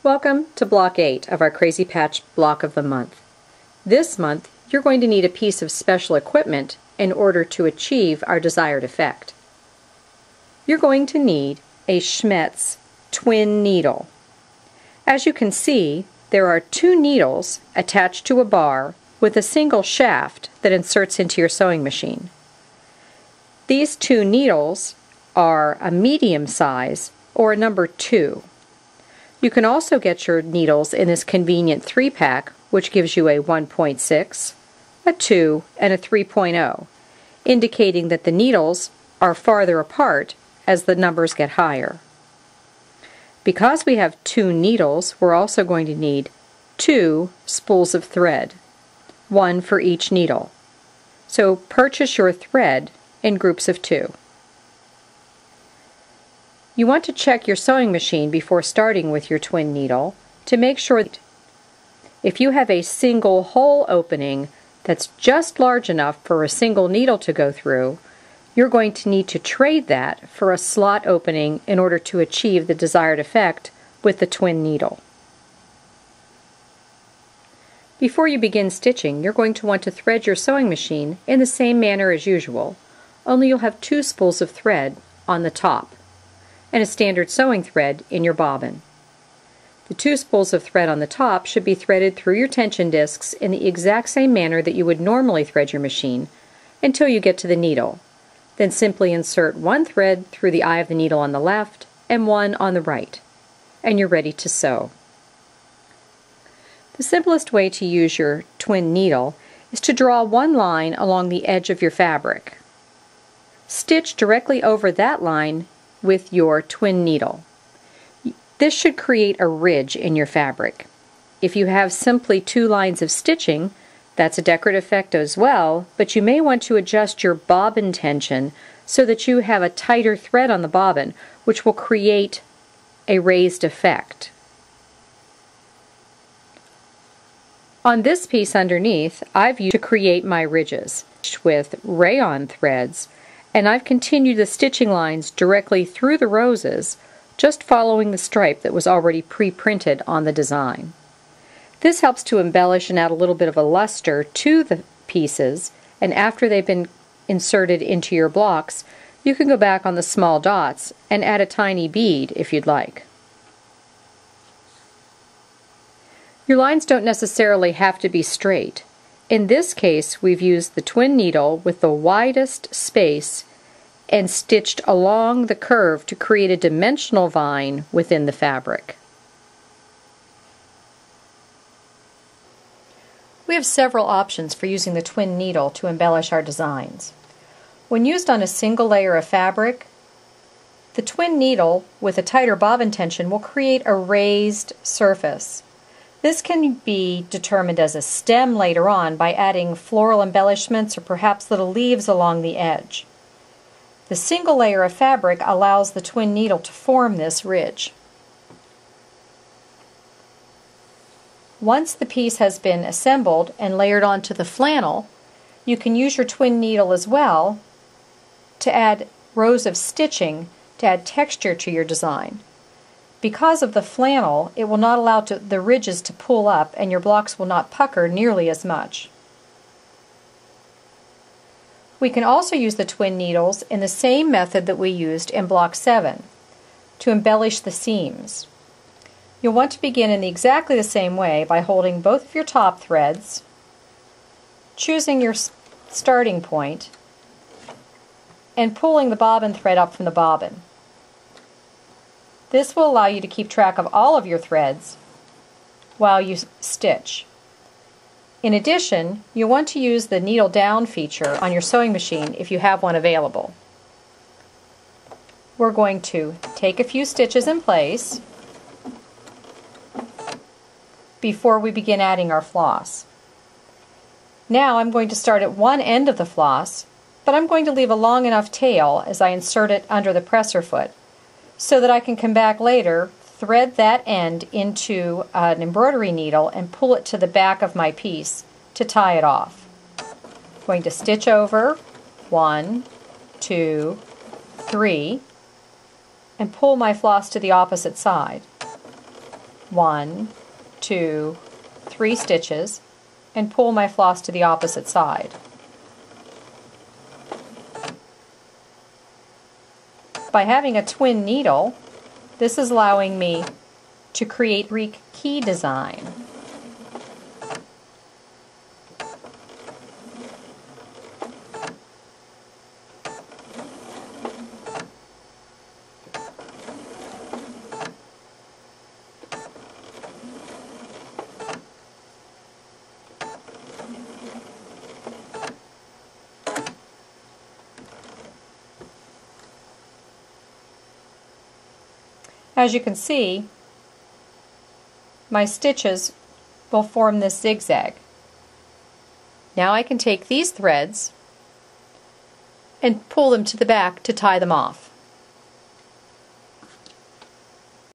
Welcome to Block 8 of our Crazy Patch Block of the Month. This month, you're going to need a piece of special equipment in order to achieve our desired effect. You're going to need a Schmetz twin needle. As you can see, there are two needles attached to a bar with a single shaft that inserts into your sewing machine. These two needles are a medium size or a number 2. You can also get your needles in this convenient 3-pack, which gives you a 1.6, a 2, and a 3.0, indicating that the needles are farther apart as the numbers get higher. Because we have two needles, we're also going to need 2 spools of thread, 1 for each needle. So purchase your thread in groups of 2. You want to check your sewing machine before starting with your twin needle to make sure that if you have a single hole opening that's just large enough for a single needle to go through, you're going to need to trade that for a slot opening in order to achieve the desired effect with the twin needle. Before you begin stitching, you're going to want to thread your sewing machine in the same manner as usual, only you'll have 2 spools of thread on the top and a standard sewing thread in your bobbin. The 2 spools of thread on the top should be threaded through your tension discs in the exact same manner that you would normally thread your machine until you get to the needle. Then simply insert 1 thread through the eye of the needle on the left and 1 on the right, and you're ready to sew. The simplest way to use your twin needle is to draw 1 line along the edge of your fabric. Stitch directly over that line with your twin needle. This should create a ridge in your fabric. If you have simply 2 lines of stitching, that's a decorative effect as well, but you may want to adjust your bobbin tension so that you have a tighter thread on the bobbin, which will create a raised effect. On this piece underneath, I've used to create my ridges with rayon threads, and I've continued the stitching lines directly through the roses, just following the stripe that was already pre-printed on the design. This helps to embellish and add a little bit of a luster to the pieces, and after they've been inserted into your blocks, you can go back on the small dots and add a tiny bead if you'd like. Your lines don't necessarily have to be straight. In this case, we've used the twin needle with the widest space and stitched along the curve to create a dimensional vine within the fabric. We have several options for using the twin needle to embellish our designs. When used on a single layer of fabric, the twin needle with a tighter bobbin tension will create a raised surface. This can be determined as a stem later on by adding floral embellishments or perhaps little leaves along the edge. The single layer of fabric allows the twin needle to form this ridge. Once the piece has been assembled and layered onto the flannel, you can use your twin needle as well to add rows of stitching to add texture to your design. Because of the flannel, it will not allow the ridges to pull up and your blocks will not pucker nearly as much. We can also use the twin needles in the same method that we used in Block 7 to embellish the seams. You'll want to begin in exactly the same way by holding both of your top threads, choosing your starting point, and pulling the bobbin thread up from the bobbin. This will allow you to keep track of all of your threads while you stitch. In addition, you'll want to use the needle down feature on your sewing machine if you have one available. We're going to take a few stitches in place before we begin adding our floss. Now I'm going to start at one end of the floss, but I'm going to leave a long enough tail as I insert it under the presser foot so that I can come back later, thread that end into an embroidery needle and pull it to the back of my piece to tie it off. I'm going to stitch over 1, 2, 3, and pull my floss to the opposite side. 1, 2, 3 stitches and pull my floss to the opposite side. By having a twin needle, this is allowing me to create Greek key design. As you can see, my stitches will form this zigzag. Now I can take these threads and pull them to the back to tie them off.